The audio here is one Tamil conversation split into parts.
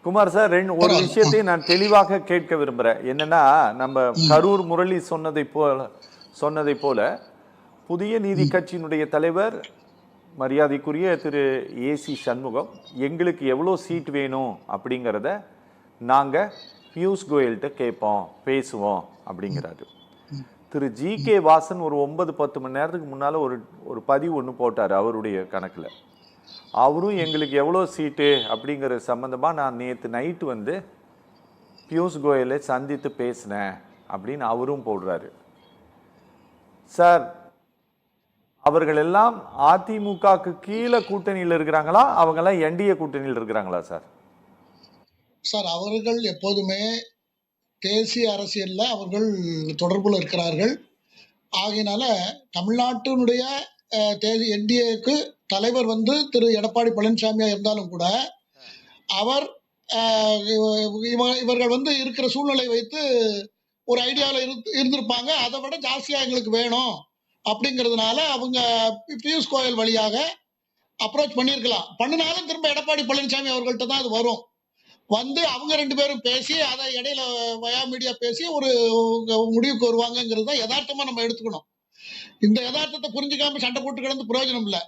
குமார் சார், ஒரு விஷயத்தை நான் தெளிவாக கேட்க விரும்புகிறேன். என்னன்னா, நம்ம கரூர் முரளி சொன்னதை போல புதிய நீதி கட்சியினுடைய தலைவர் மரியாதைக்குரிய திரு ஏசி சண்முகம் எங்களுக்கு எவ்வளோ சீட் வேணும் அப்படிங்கிறத நாங்கள் பியூஷ் கோயல்கிட்ட கேட்போம், பேசுவோம் அப்படிங்கிறாரு. திரு ஜி.கே. வாசன் ஒரு 9-10 மணி நேரத்துக்கு முன்னால் ஒரு பதிவு ஒன்று போட்டார் அவருடைய கணக்கில். அவரும் எங்களுக்கு எவ்வளோ சீட்டு அப்படிங்கிற சம்மந்தமாக நான் நேற்று நைட்டு பியூஷ் கோயலை சந்தித்து பேசினேன் அப்படின்னு அவரும் போடுறாரு. சார், அவர்கள் எல்லாம் அதிமுகவுக்கு கீழே கூட்டணியில் இருக்கிறாங்களா, அவங்கெல்லாம் என்டிஏ கூட்டணியில் இருக்கிறாங்களா சார்? சார், அவர்கள் எப்போதுமே தேசிய அரசியல்ல அவர்கள் தொடர்புல இருக்கிறார்கள். ஆகையினால தமிழ்நாட்டினுடைய என்டிஏக்கு தலைவர் திரு எடப்பாடி பழனிசாமியா இருந்தாலும் கூட அவர் இவர்கள் இருக்கிற சூழ்நிலை வைத்து ஒரு ஐடியாவில் இருந்திருப்பாங்க. அதை விட ஜாஸ்தியா எங்களுக்கு வேணும் அப்படிங்கிறதுனால அவங்க பியூஷ் கோயல் வழியாக அப்ரோச் பண்ணியிருக்கலாம். பண்ணினாலும் திரும்ப எடப்பாடி பழனிசாமி அவர்கள்ட்ட தான் அது வரும். அவங்க 2 பேரும் பேசி அதை இடையில வயா மீடியா பேசி ஒரு முடிவுக்கு வருவாங்கிறது தான் யதார்த்தமா நம்ம எடுத்துக்கணும். இந்த யதார்த்தத்தை புரிஞ்சுக்காம சண்டை போட்டு கிடந்து பிரயோஜனம் இல்லை.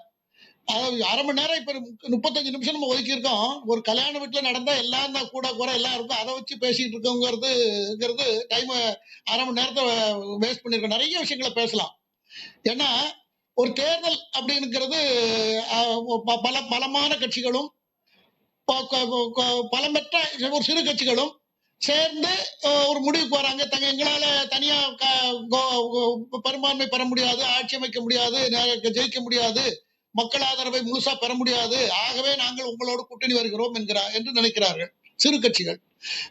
அதாவது அரை மணி நேரம் இப்ப 35 நிமிஷம் நம்ம ஒதுக்கி இருக்கோம். ஒரு கல்யாண வீட்டுல நடந்தா எல்லாம் தான் கூட குறை எல்லாம் இருக்கும், அதை வச்சு பேசிட்டு இருக்கோங்கிறது டைம் அரை மணி நேரத்தை வேஸ்ட் பண்ணிருக்கோம். நிறைய விஷயங்களை பேசலாம். ஏன்னா ஒரு தேர்தல் அப்படிங்கிறது பலமான கட்சிகளும் பலமற்ற ஒரு சிறு கட்சிகளும் சேர்ந்து ஒரு முடிவுக்கு வராங்க. எங்களால தனியா பெரும்பான்மை பெற முடியாது, ஆட்சி அமைக்க முடியாது, ஜெயிக்க முடியாது, மக்கள் ஆதரவை முழுசா பெற முடியாது, ஆகவே நாங்கள் உங்களோடு கூட்டணி வருகிறோம் என்று நினைக்கிறார்கள் சிறு கட்சிகள்.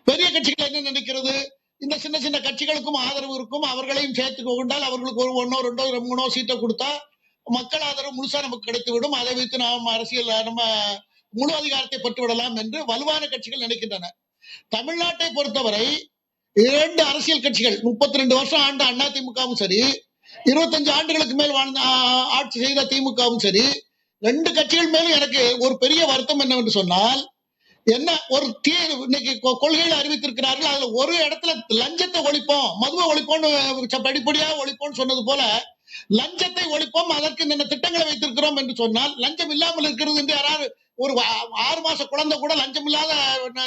பெரிய கட்சிகள் என்ன நினைக்கிறது? இந்த சின்ன சின்ன கட்சிகளுக்கும் ஆதரவு இருக்கும், அவர்களையும் சேர்த்து கொண்டால் அவர்களுக்கு ஒரு 1, 2, 3 சீட்டை கொடுத்தா மக்கள் ஆதரவு முழுசா நமக்கு கிடைத்துவிடும், அதை வைத்து நாம் அரசியல் நம்ம முழு அதிகாரத்தை பெற்று விடலாம் என்று வலுவான கட்சிகள் நினைக்கின்றன. தமிழ்நாட்டை பொறுத்தவரை 2 அரசியல் கட்சிகள் 32 வருஷம் ஆண்ட அதிமுகவும் சரி, 25 ஆண்டுகளுக்கு மேல் ஆட்சி செய்த திமுகவும் சரி, 2 கட்சிகள் மேலும் எனக்கு ஒரு பெரிய வருத்தம் என்னவென்று சொன்னால், என்ன ஒரு இன்னைக்கு கொள்கையில் அறிவித்திருக்கிறார்கள். அதுல ஒரு இடத்துல லஞ்சத்தை ஒழிப்போம், மதுவை ஒழிப்போம், படிப்படியா ஒழிப்போம் சொன்னது போல லஞ்சத்தை ஒழிப்போம், அதற்கு இந்த திட்டங்களை வைத்திருக்கிறோம் என்று சொன்னால், லஞ்சம் இல்லாமல் இருக்கிறது என்று யாராவது ஒரு 6 மாச குழந்தை கூட லஞ்சம் இல்லாத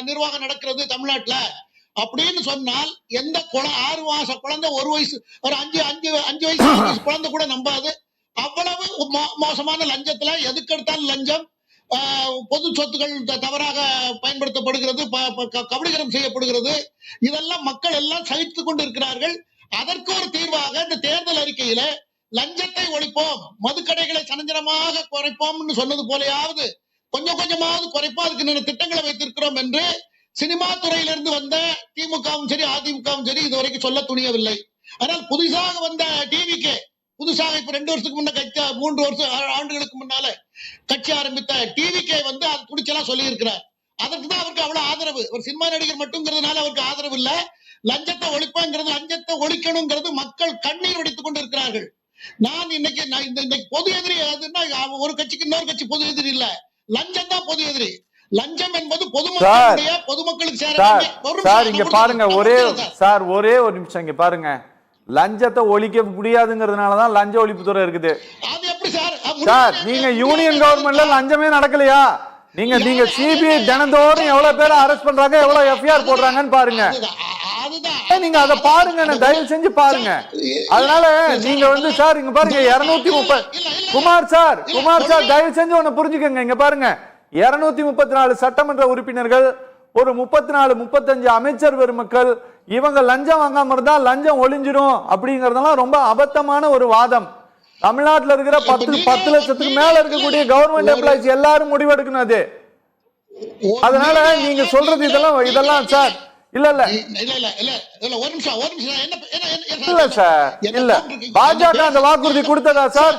நிர்வாகம் நடக்கிறது தமிழ்நாட்டுல அப்படின்னு சொன்னால், எந்த 6 மாச குழந்தை, ஒரு வயசு, ஒரு 5 வயசு குழந்தை கூட நம்பாது. அவ்வளவு மோசமான லஞ்சத்துல எதுக்கு எடுத்தாலும் லஞ்சம், பொது சொத்துக்கள் தவறாக பயன்படுத்தப்படுகிறது, கபலீகரம் செய்யப்படுகிறது. இதெல்லாம் மக்கள் எல்லாம் சகித்துக் கொண்டு இருக்கிறார்கள். அதற்கு ஒரு தீர்வாக இந்த தேர்தல் அறிக்கையில லஞ்சத்தை ஒழிப்போம், மதுக்கடைகளை சனஞ்சனமாக குறைப்போம்னு சொன்னது போலயாவது கொஞ்சம் கொஞ்சமாவது குறைப்போம், அதுக்கு திட்டங்களை வைத்திருக்கிறோம் என்று சினிமா துறையிலிருந்து வந்த திமுகவும் சரி அதிமுகவும் சரி இதுவரைக்கும் சொல்ல துணியவில்லை. ஆனால் புதுசாக வந்த டிவிகே, புதுசாக இப்ப 2 வருஷத்துக்கு முன்ன 3 ஆண்டுகளுக்கு முன்னால கட்சி ஆரம்பித்த டிவிகே அது துணிச்சலா சொல்லி இருக்கிறார். அதற்கு தான் அவருக்கு அவ்வளவு ஆதரவு. ஒரு சினிமா நடிகர் மட்டும்ங்கிறதுனால அவருக்கு ஆதரவு இல்ல. லஞ்சத்தை ஒழிப்பங்கிறது, லஞ்சத்தை ஒழிக்கணுங்கிறது மக்கள் கண்ணீர் வடித்துக் கொண்டு இருக்கிறார்கள். நான் இன்னைக்கு பொது எதிரி ஒரு கட்சிக்கு இன்னொரு கட்சி பொது எதிரி இல்ல, லஞ்சம் தான் பொது எதிரி. லஞ்சம் என்பது பொதுமக்களுக்கு சார், இங்க பாருங்க, ஒரே ஒரு நிமிஷம் இங்க பாருங்க. லஞ்சத்தை ஒழிக்க முடியாதுங்கிறதுனாலதான் லஞ்ச ஒழிப்புத்துறை இருக்குது. அது எப்படி சார்? சார், நீங்க யூனியன் கவர்மெண்ட்ல லஞ்சமே நடக்கலையா? நீங்க சிபிஐ தினந்தோறும் எவ்வளவு பேரை அரெஸ்ட் பண்றாங்க, எவ்வளவு எஃப்ஐஆர் போடுறாங்கன்னு பாருங்க. நீங்க அதை பாருங்க, தயவு செஞ்சு பாருங்க. அதனால நீங்க சார் இங்க பாருங்க 230 குமார் சார் தயவு செஞ்சு ஒண்ணு புரிஞ்சுக்கங்க. இங்க பாருங்க 234 சட்டமன்ற உறுப்பினர்கள், ஒரு 34-35 அமைச்சர் பெருமக்கள், இவங்க லஞ்சம் வாங்காம இருந்தா லஞ்சம் ஒளிஞ்சிடும் அப்படிங்கறதெல்லாம் ரொம்ப அபத்தமான ஒரு வாதம். தமிழ்நாட்டில் இருக்கிற 10 லட்சத்துக்கு மேல இருக்கக்கூடிய கவர்மெண்ட் எம்ப்ளாயிஸ் எல்லாரும் முடிவெடுக்கணும் அது. அதனால நீங்க சொல்றது இதெல்லாம் சார் இல்ல சார், இல்ல பாஜக அந்த வாக்குறுதி கொடுத்ததா சார்?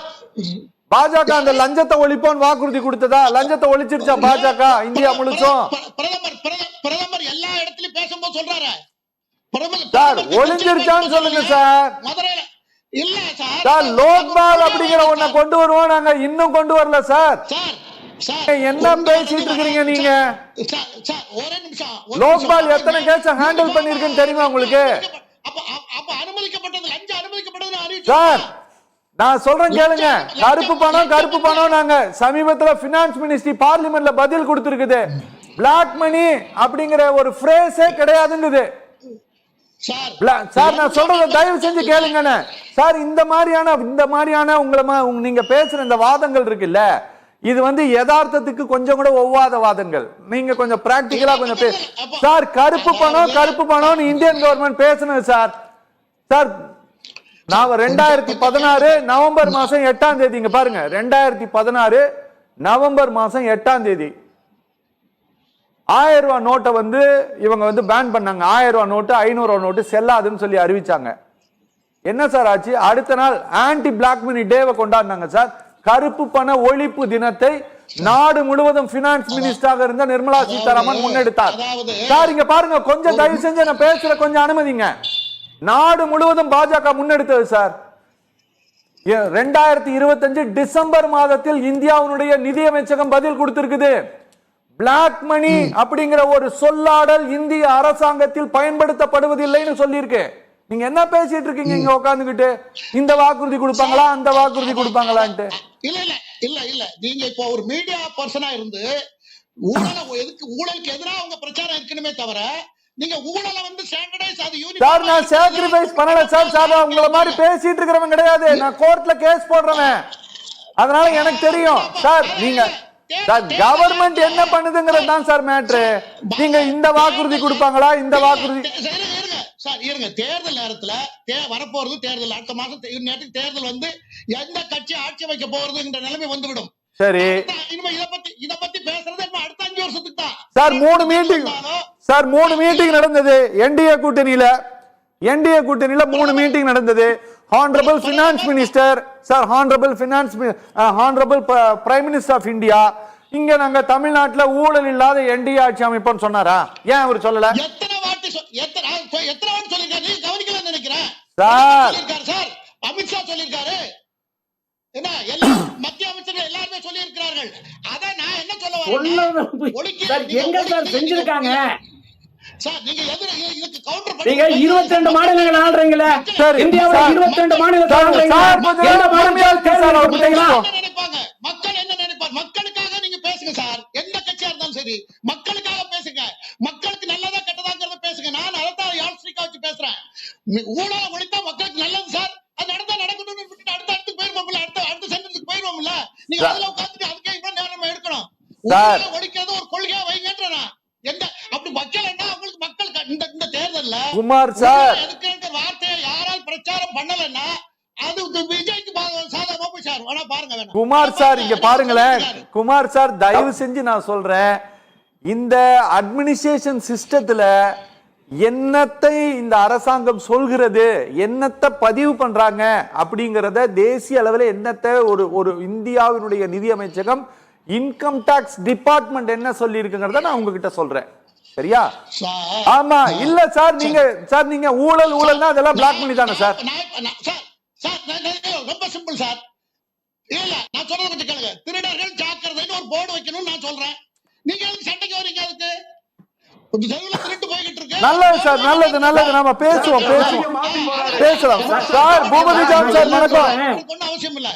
பாஜக அந்த லஞ்சத்தை ஒழிப்போம் வாக்குறுதி கொடுத்ததா? லஞ்சத்தை ஒழிச்சிருச்சா பாஜக இந்தியா முழுசும்? பிரதமர் எல்லா இடத்துலயும் பேசும்போது சொல்றாரு சார், ஒழிஞ்சிருச்சான்னு சொல்லுங்க சார். இல்ல சார், லோக்பால் அப்படிங்கிற ஒன்ன கொண்டு வருவோம், நாங்க இன்னும் கொண்டு வரல சார். சார் என்ன பேசிட்டு இருக்கீங்க நீங்க? சார் ஒரே நிமிஷம். லோக்பால் எத்தனை கேஸ் ஹேண்டில் பண்ணிருக்குன்னு தெரியுமா உங்களுக்கு? அப்ப அனுமதிக்கப்பட்டது லஞ்சம் அனுமதிக்கப்பட்டது அறிவிச்சு சார் நான் சொல்றேன் கேளுங்க. கருப்பு பணம் நாங்க சமீபத்துல பினான்ஸ் மினிஸ்ட்ரி பார்லிமெண்ட்ல பதில் கொடுத்திருக்குது. பிளாக் மணி அப்படிங்கிற ஒரு ஃப்ரேஸே கிடையாதுங்குது. சார் நான் சொல்றத தயவு செஞ்சு கேளுங்க சார். இந்த மாதிரியான நீங்க பேசுற இந்த வாதங்கள் இருக்குல்ல, இது யதார்த்தத்துக்கு கொஞ்சம் கூட ஒவ்வாத வாதங்கள். நீங்க கொஞ்சம் பிராக்டிகலா கொஞ்சம் சார். கருப்பு பணம் இந்தியன் கவர்மெண்ட் பேசுனது சார். சார் நான் 2016 நவம்பர் மாசம் 8ஆம் தேதி இங்க பாருங்க. 2016 நவம்பர் மாசம் 8ஆம் தேதி 1000 ரூபாய் நோட்டை இவங்க பேன் பண்ணாங்க. 1000 ரூபாய் நோட்டு 500 ரூபாய் நோட்டு செல்லாதுன்னு சொல்லி அறிவிச்சாங்க. என்ன சார் ஆச்சு? அடுத்த நாள் ஆன்டி பிளாக் மணி டேவை கொண்டாடினாங்க சார். கருப்பு பண ஒழிப்பு தினத்தை நாடு முழுவதும் பினான்ஸ் மினிஸ்டராக இருந்த நிர்மலா சீதாராமன் முன்னெடுத்தார். சார் இங்க பாருங்க, கொஞ்சம் தயவு செஞ்சு நான் பேசுற கொஞ்சம் அனுமதிங்க. நாடு முழுவதும் பாஜக முன்னெடுத்தது சார். 2025 டிசம்பர் மாதத்தில் இந்தியாவுடைய நிதியமைச்சகம் பதில் கொடுத்திருக்குது. பிளாக் மணி அப்படிங்கிற ஒரு சொல்லாடல் இந்திய அரசாங்கத்தில் பயன்படுத்தப்படுவதில்லைன்னு சொல்லியிருக்கு. நீங்க என்ன பேசிட்டு இருக்கீங்க இங்க உட்கார்ந்துகிட்டு? இந்த வாக்குறுதி கொடுப்பாங்களா அந்த வாக்குறுதி கொடுப்பாங்களான்ட்டு? இல்ல நீங்க இப்போ ஒரு மீடியா பர்சனா இருந்து ஊழலுக்கு எதிராக உங்க பிரச்சாரம் இருக்கணுமே தவிர நீங்க ஊழலை ஸ்டாண்டர்டைஸ் அது யூனிட் சார் நான் சாக்ரிஃபைஸ் பண்ணல சார். சார் உங்கள மாதிரி பேசிட்டு இருக்கறவன் கிடையாது. நான் கோர்ட்ல கேஸ் போடுறவன். அதனால எனக்கு தெரியும் சார். நீங்க சார் கவர்மெண்ட் என்ன பண்ணுதுங்கிறது தான் சார் மேட்ரு. நீங்க இந்த வாக்குறுதி கொடுப்பாங்களா இந்த வாக்குறுதி சார் இருங்க. தேர்தல் நேரத்துல வரப்போறது தேர்தல். அடுத்த மாசம் நேரத்துக்கு தேர்தல் எந்த கட்சி ஆட்சி வைக்க போறதுங்கிற நிலைமை வந்துவிடும். சரி இத பத்தி பேசுறது அடுத்த 5 வருஷத்துக்கு தான் சார். 3 மீட்டிங் நடந்தது என்டிஏ கூட்டணியில. 3 மீட்டிங் நடந்தது. Honourable finance minister sir, honourable prime minister of India இங்க நாங்க தமிழ்நாட்டுல ஊழல் இல்லாத என்டிஏ ஆட்சி அமைப்போம்னு சொன்னாரா? ஏன் அவர் சொல்லல? எத்தனை வாட்டி சொல்லிருக்காரு? நீங்க கவனிக்கல நினைக்கிறேன் சார். அமித்ஷா சொல்லிருக்காரு. என்ன எல்லா மத்திய அமைச்சர்கள் எல்லாருமே சொல்லி இருக்கிறார்கள். அத நான் என்ன சொல்ல வரேன்? எங்க சார் செஞ்சிருக்காங்க? சார் நீங்க இதுக்கு கவுண்டர் நீங்க 22 மாநிலங்கள் ஆள்றீங்களா? இந்தியாவுல 22 மாநிலங்கள் ஆள்றீங்க. மக்கள் என்ன நினைப்பாங்க? மக்களுக்காக நீங்க பேசுங்க சார். எந்த கட்சியா இருந்தாலும் சரி மக்களுக்காக பேசுங்க. மக்களுக்கு நல்லதா கெட்டதாங்கிறத பேசுங்க. நான் அதான் யாழ்ஸ்ரீகா வச்சு பேசுறேன். ஊழலை ஒழித்தா மக்களுக்கு நல்லது சார். அது நடக்கணும்னு விட்டுட்டு அடுத்த போயிருவோம்ல. அடுத்த சென்டென்ஸ்க்கு போயிருவோம்ல. நீங்க அதுல உட்கார்ந்துட்டு அதுக்கே இவ்வளவு நேரம் எடுக்கணும். ஊழலை ஒழிக்கிறது ஒரு கொள்கையா வைங்கன்றா. எந்த அப்படி வைக்கலன்னா உங்களுக்கு மக்கள் இந்த தேர்தல்ல குமார் சார் வார்த்தையை யாரால் பிரச்சாரம் பண்ணலன்னா அது விஜய்க்கு சாதகமா போய் சார். வேணா பாருங்க. வேணா குமார் சார் இங்க பாருங்களேன். குமார் சார் தயவு செஞ்சு நான் சொல்றேன், இந்த அட்மினிஸ்ட்ரேஷன் சிஸ்டத்துல என்னத்தை இந்த அரசாங்கம் சொல்கிறது, என்னத்தை பதிவு பண்றாங்க அப்படிங்கறத தேசிய அளவில் என்னத்தை ஒரு இந்தியாவினுடைய நிதி அமைச்சகம் இன்கம் டாக்ஸ் டிபார்ட்மெண்ட் என்ன சொல்லி இருக்குங்கிறத நான் உங்ககிட்ட சொல்றேன். சரியா? ஆமா இல்ல சார். நீங்க ஊழல்னா அதெல்லாம் பிளாக் பண்ணி தானே சார்? ரொம்ப சிம்பிள் சார். இல்ல நான் சொல்றது கொஞ்சம் கேளுங்க. திருடர்கள் ஜாக்கிரதைன்னு ஒரு போர்டு வைக்கணும்னு நான் சொல்றேன். நீங்க எதுக்கு சண்டைக்கு வரீங்க? அதுக்கு நல்லது சார். நல்லது நாம பேசலாம் சார். பூபதி ஜான் சார் வணக்கம். அவசியம் இல்ல.